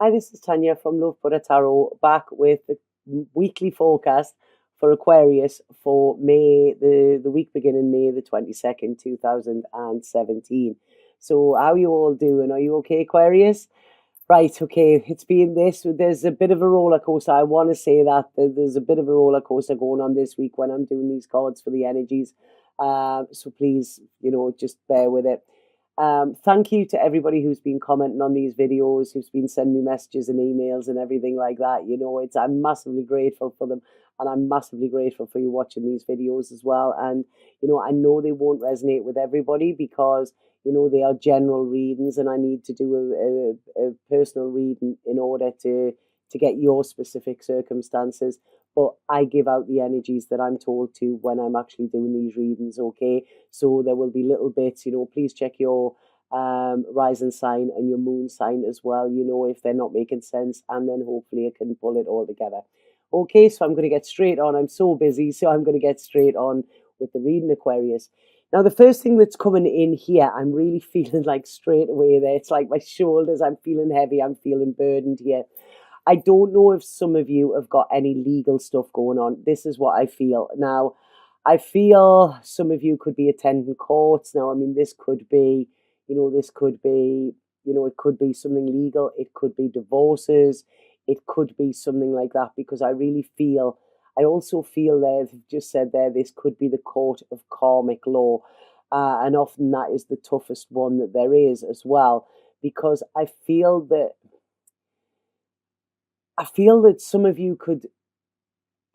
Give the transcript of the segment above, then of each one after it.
Hi, this is Tanya from Love Buddha Tarot, back with the weekly forecast for Aquarius for May, the week beginning May the 22nd, 2017. So how are you all doing? Are you okay, Aquarius? Right, okay, there's a bit of a roller coaster. I want to say that there's a bit of a roller coaster going on this week when I'm doing these cards for the energies. So please, just bear with it. Thank you to everybody who's been commenting on these videos, who's been sending me messages and emails and everything like that. I'm massively grateful for them, and I'm massively grateful for you watching these videos as well. And I know they won't resonate with everybody because they are general readings, and I need to do a personal reading in order to get your specific circumstances. But I give out the energies that I'm told to when I'm actually doing these readings, okay? So there will be little bits, please check your rising sign and your moon sign as well, if they're not making sense, and then hopefully I can pull it all together. Okay, so I'm going to get straight on. I'm so busy, so I'm going to get straight on with the reading, Aquarius. Now, the first thing that's coming in here, I'm really feeling like straight away there. It's like my shoulders, I'm feeling heavy, I'm feeling burdened here. I don't know if some of you have got any legal stuff going on. This is what I feel. Now, I feel some of you could be attending courts. Now, I mean, this could be, it could be something legal. It could be divorces. It could be something like that, because I also feel there, they've just said there, this could be the court of karmic law. And often that is the toughest one that there is as well, because I feel that some of you could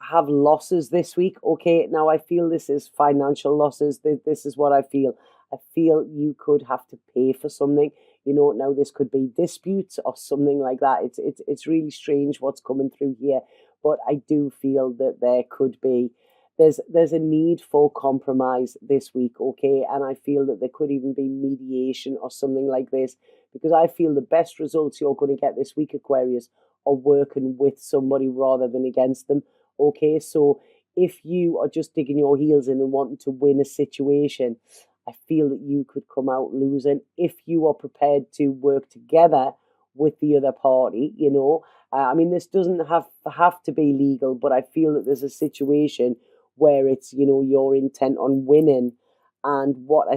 have losses this week. Okay, now I feel this is financial losses. This is what I feel. I feel you could have to pay for something. Now this could be disputes or something like that. It's really strange what's coming through here, but I do feel that there could be there's a need for compromise this week, okay? And I feel that there could even be mediation or something like this, because I feel the best results you're going to get this week, Aquarius, are working with somebody rather than against them, okay? So if you are just digging your heels in and wanting to win a situation, I feel that you could come out losing if you are prepared to work together with the other party, I mean, this doesn't have to be legal, but I feel that there's a situation where it's, you're intent on winning. And what I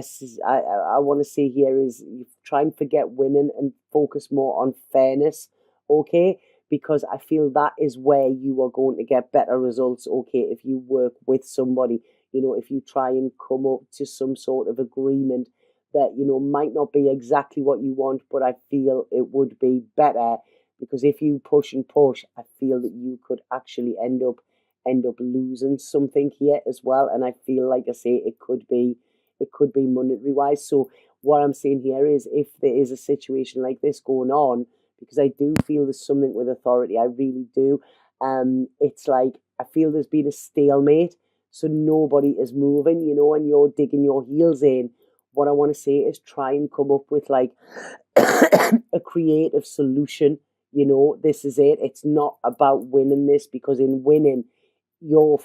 want to say here is you try and forget winning and focus more on fairness, okay? Because I feel that is where you are going to get better results, okay, if you work with somebody, if you try and come up to some sort of agreement that, might not be exactly what you want, but I feel it would be better, because if you push and push, I feel that you could actually end up losing something here as well. And I feel, like I say, it could be monetary wise. So what I'm saying here is, if there is a situation like this going on, because I do feel there's something with authority, I really do. It's like I feel there's been a stalemate, so nobody is moving, and you're digging your heels in. What I want to say is, try and come up with like a creative solution. This is it. It's not about winning this, because in winning, your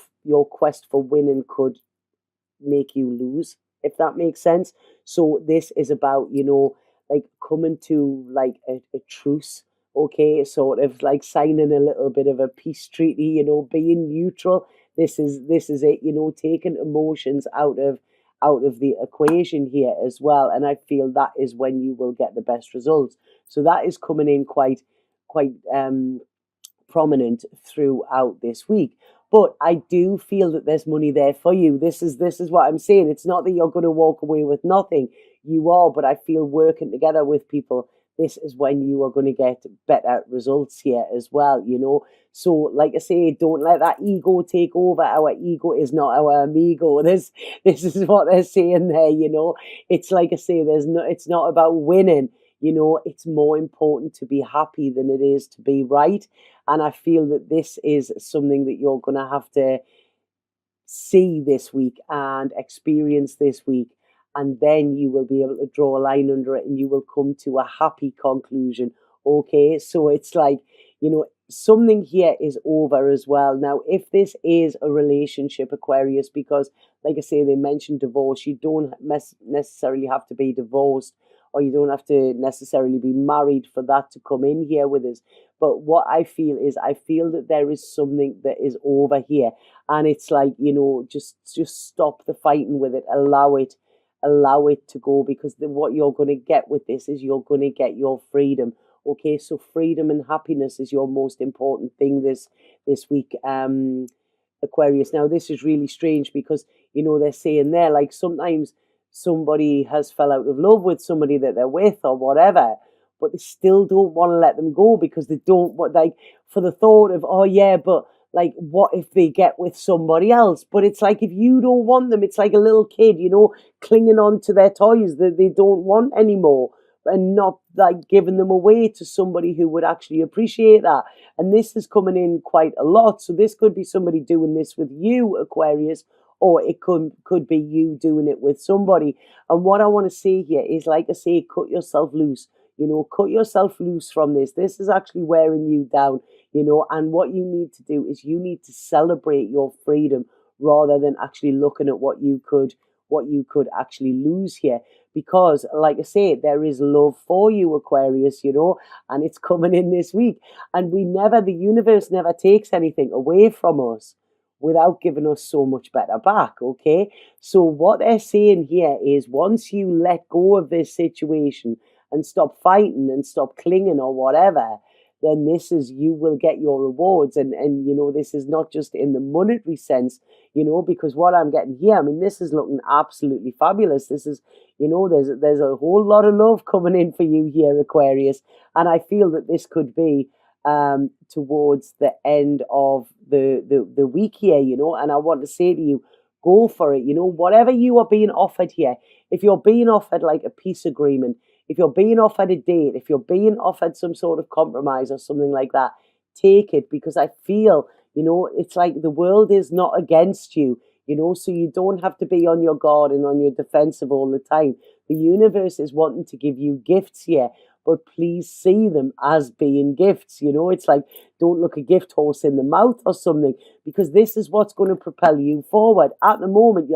quest for winning could make you lose, if that makes sense. So this is about, like coming to like a truce, okay, sort of like signing a little bit of a peace treaty, being neutral. This is it, taking emotions out of the equation here as well. And I feel that is when you will get the best results. So that is coming in quite prominent throughout this week. But I do feel that there's money there for you. This is what I'm saying. It's not that you're going to walk away with nothing. You are, but I feel working together with people, this is when you are going to get better results here as well, So, like I say, don't let that ego take over. Our ego is not our amigo. This is what they're saying there, It's like I say, it's not about winning. It's more important to be happy than it is to be right. And I feel that this is something that you're going to have to see this week and experience this week. And then you will be able to draw a line under it, and you will come to a happy conclusion. Okay, so it's like, something here is over as well. Now, if this is a relationship, Aquarius, because like I say, they mentioned divorce, you don't necessarily have to be divorced. or you don't have to necessarily be married for that to come in here with us. But what I feel is, I feel that there is something that is over here, and it's like, just stop the fighting with it, allow it to go, because what you're going to get with this is you're going to get your freedom. Okay, so freedom and happiness is your most important thing this week, Aquarius. Now, this is really strange because, they're saying there, like, sometimes somebody has fell out of love with somebody that they're with or whatever, but they still don't want to let them go because they don't want, like, for the thought of, oh yeah, but like, what if they get with somebody else? But it's like, if you don't want them, it's like a little kid, clinging on to their toys that they don't want anymore, and not like giving them away to somebody who would actually appreciate that. And this is coming in quite a lot. So this could be somebody doing this with you, Aquarius, or it could be you doing it with somebody. And what I want to say here is, like I say, cut yourself loose. Cut yourself loose from this. This is actually wearing you down, and what you need to do is you need to celebrate your freedom rather than actually looking at what you could actually lose here. Because, like I say, there is love for you, Aquarius, and it's coming in this week. And the universe never takes anything away from us without giving us so much better back, okay? So what they're saying here is, once you let go of this situation and stop fighting and stop clinging or whatever, then you will get your rewards. And this is not just in the monetary sense, because what I'm getting here, I mean, this is looking absolutely fabulous. This is, there's a whole lot of love coming in for you here, Aquarius. And I feel that this could be towards the end of the week here, and I want to say to you, go for it. Whatever you are being offered here, if you're being offered like a peace agreement, if you're being offered a date, if you're being offered some sort of compromise or something like that, take it, because I feel, it's like the world is not against you, so you don't have to be on your guard and on your defensive all the time. The universe is wanting to give you gifts here, but please see them as being gifts. It's like, don't look a gift horse in the mouth or something, because this is what's going to propel you forward. At the moment,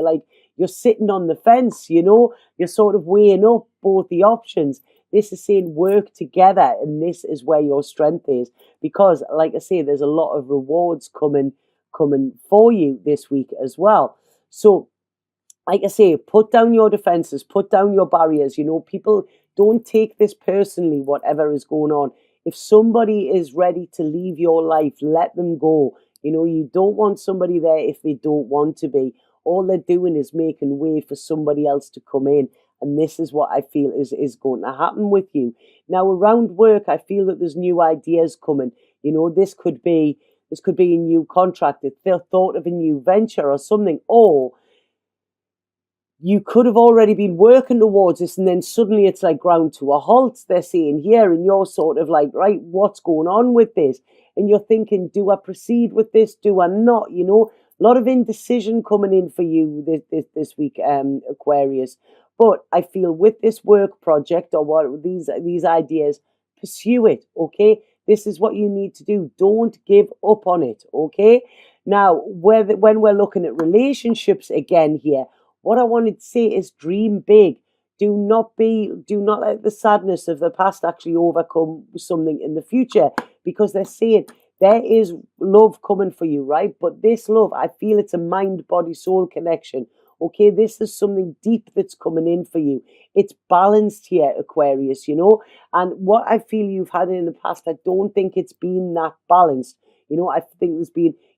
you're sitting on the fence, you're sort of weighing up both the options. This is saying work together, and this is where your strength is, because, like I say, there's a lot of rewards coming for you this week as well. So, like I say, put down your defenses, put down your barriers. People, don't take this personally, whatever is going on. If somebody is ready to leave your life, let them go. You don't want somebody there if they don't want to be. All they're doing is making way for somebody else to come in. And this is what I feel is going to happen with you. Now, around work, I feel that there's new ideas coming. This could be a new contract, the thought of a new venture or something, or you could have already been working towards this, and then suddenly it's like ground to a halt, they're saying here, and you're sort of like, right, what's going on with this? And you're thinking, do I proceed with this? Do I not? A lot of indecision coming in for you this week, Aquarius. But I feel with this work project, or what these ideas, pursue it, okay? This is what you need to do. Don't give up on it, okay? Now, when we're looking at relationships again here, what I wanted to say is, dream big. Do not let the sadness of the past actually overcome something in the future, because they're saying there is love coming for you, right? But this love, I feel it's a mind, body, soul connection. Okay, this is something deep that's coming in for you. It's balanced here, Aquarius, and what I feel you've had in the past, I don't think it's been that balanced. I think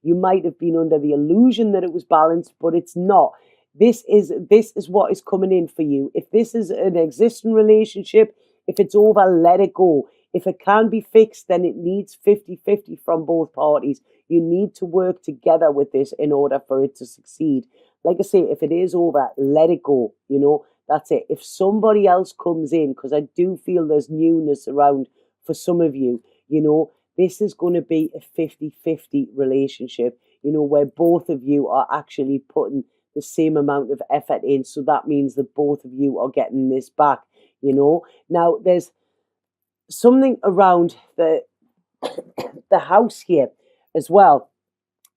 you might have been under the illusion that it was balanced, but it's not. This is what is coming in for you. If this is an existing relationship, if it's over, let it go. If it can be fixed, then it needs 50-50 from both parties. You need to work together with this in order for it to succeed. Like I say, if it is over, let it go. That's it. If somebody else comes in, because I do feel there's newness around for some of you, this is going to be a 50-50 relationship, where both of you are actually putting the same amount of effort in. So that means that both of you are getting this back, Now, there's something around the house here as well.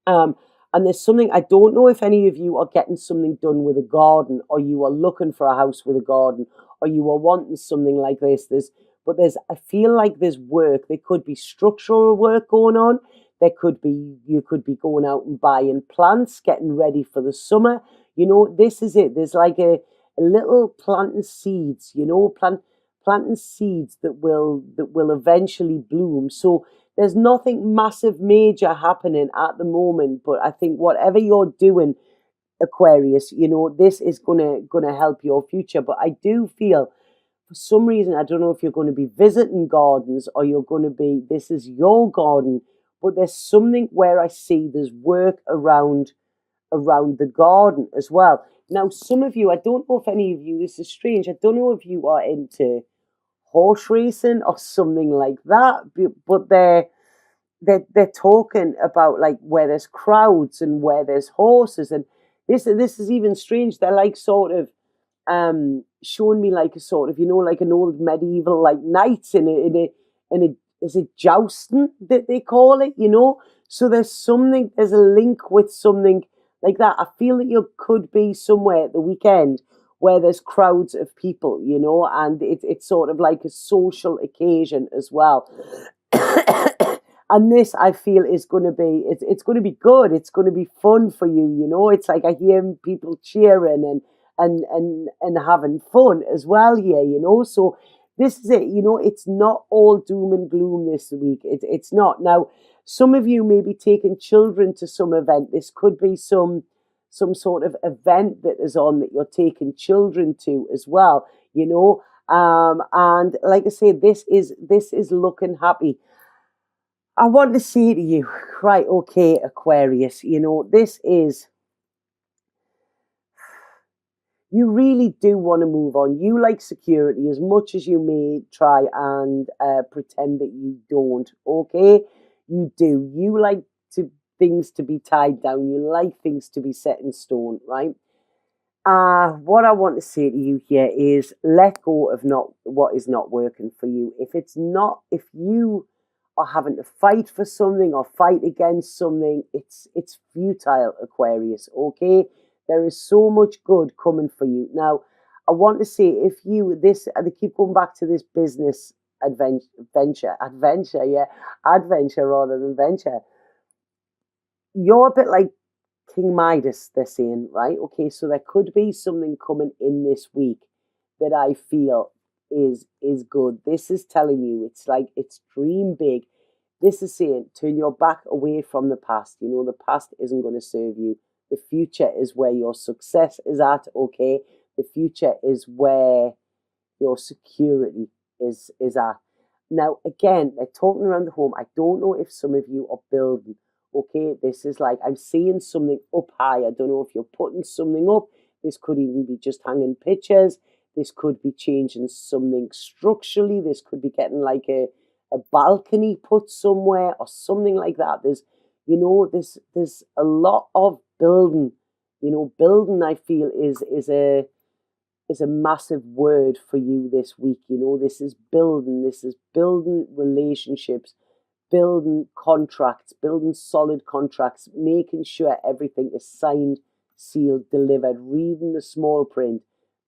And there's something, I don't know if any of you are getting something done with a garden, or you are looking for a house with a garden, or you are wanting something like this. I feel like there's work. There could be structural work going on. There could be, you could be going out and buying plants, getting ready for the summer. You know, this is it. There's like a little planting seeds, you know, planting seeds that will eventually bloom. So there's nothing massive major happening at the moment, but I think whatever you're doing, Aquarius, you know, this is gonna help your future. But I do feel, for some reason, I don't know if you're going to be visiting gardens or you're going to be, this is your garden, but there's something where I see there's work around the garden as well. Now, some of you, I don't know if any of you, this is strange, I don't know if you are into horse racing or something like that, but they're talking about like where there's crowds and where there's horses, and this is even strange. They're like sort of showing me like a sort of, you know, like an old medieval like knights in a is it jousting that they call it, you know? So there's a link with something like that. I feel that you could be somewhere at the weekend where there's crowds of people, you know, and it's sort of like a social occasion as well. And this, I feel, is going to be, it's going to be good. It's going to be fun for you, you know. It's like I hear people cheering and having fun as well here, you know. So this is it, you know. It's not all doom and gloom this week. It's not. Now, some of you may be taking children to some event. This could be some sort of event that is on that you're taking children to as well, you know. And like I say, this is looking happy. I want to say to you, right, okay, Aquarius, you know, this is, you really do want to move on. You like security as much as you may try and pretend that you don't, okay? You do. You like things to be tied down. You like things to be set in stone, right? What I want to say to you here is let go of what is not working for you. If you are having to fight for something or fight against something, it's futile, Aquarius, okay? There is so much good coming for you. Now, I want to say, they keep going back to this business adventure rather than venture. You're a bit like King Midas, they're saying, right? Okay, so there could be something coming in this week that I feel is good. This is telling you, it's like, it's dream big. This is saying, turn your back away from the past. You know, the past isn't going to serve you. The future is where your success is at, okay? The future is where your security is at. Now, again, they're talking around the home. I don't know if some of you are building, okay? This is like, I'm seeing something up high. I don't know if you're putting something up. This could even be just hanging pictures. This could be changing something structurally. This could be getting like a balcony put somewhere or something like that. There's a lot of building. You know, building, I feel, is a massive word for you this week. You know, this is building relationships, building contracts, building solid contracts, making sure everything is signed, sealed, delivered, reading the small print,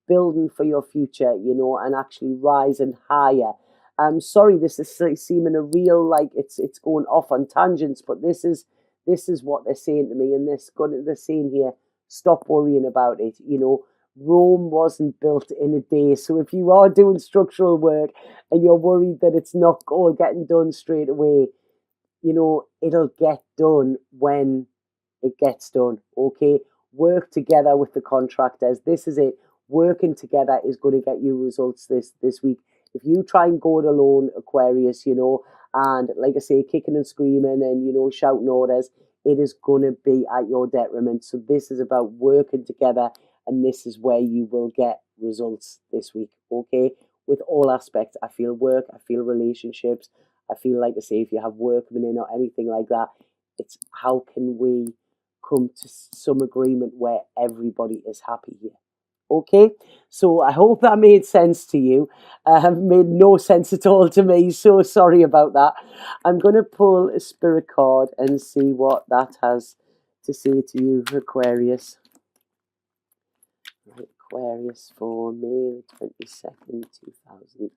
building for your future, you know, and actually rising higher. I'm sorry, this is seeming a real, like it's going off on tangents, but this is what they're saying to me, and they're saying here, stop worrying about it. You know, Rome wasn't built in a day. So if you are doing structural work and you're worried that it's not all getting done straight away, you know, it'll get done when it gets done. Okay, work together with the contractors. This is it. Working together is going to get you results this week. If you try and go it alone, Aquarius, you know, and like I say, kicking and screaming and, you know, shouting orders, it is going to be at your detriment. So this is about working together, and this is where you will get results this week, okay? With all aspects. I feel work, I feel relationships, I feel, like I say, if you have work coming in or anything like that, it's how can we come to some agreement where everybody is happy here. Okay, so I hope that made sense to you. Made no sense at all to me, so sorry about that. I'm going to pull a spirit card and see what that has to say to you, Aquarius. Right, Aquarius for May the 22nd, 2017.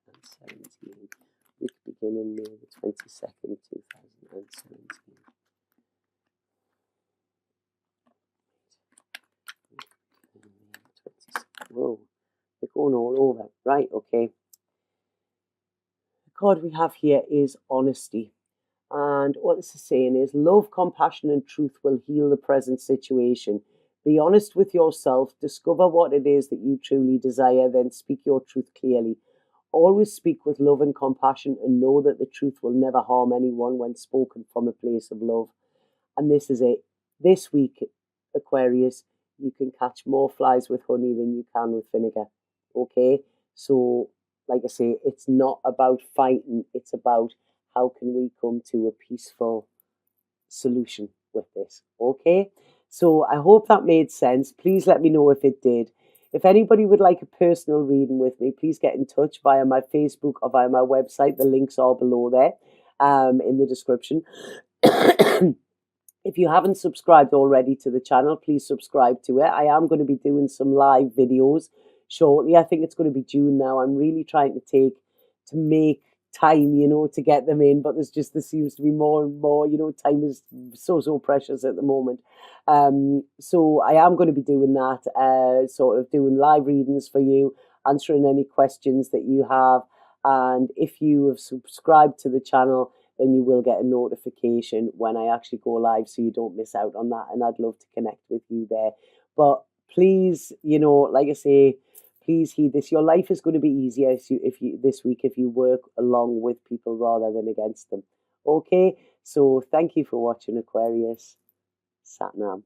Week beginning May the 22nd, 2017. Whoa, they're going all over. Right, okay. The card we have here is honesty. And what this is saying is love, compassion, and truth will heal the present situation. Be honest with yourself, discover what it is that you truly desire, then speak your truth clearly. Always speak with love and compassion and know that the truth will never harm anyone when spoken from a place of love. And this is it. This week, Aquarius, you can catch more flies with honey than you can with vinegar. Okay? So, like I say, it's not about fighting. It's about how can we come to a peaceful solution with this. Okay? So I hope that made sense. Please let me know if it did. If anybody would like a personal reading with me, please get in touch via my Facebook or via my website. The links are below there in the description. If you haven't subscribed already to the channel, please subscribe to it. I am going to be doing some live videos shortly. I think it's going to be June now. I'm really trying to make time, to get them in, but there seems to be more and more, time is so precious at the moment. So I am going to be doing that, sort of doing live readings for you, answering any questions that you have. And if you have subscribed to the channel, then you will get a notification when I actually go live, so you don't miss out on that. And I'd love to connect with you there. But please, like I say, please heed this. Your life is going to be easier this week if you work along with people rather than against them. Okay, so thank you for watching, Aquarius. Satnam.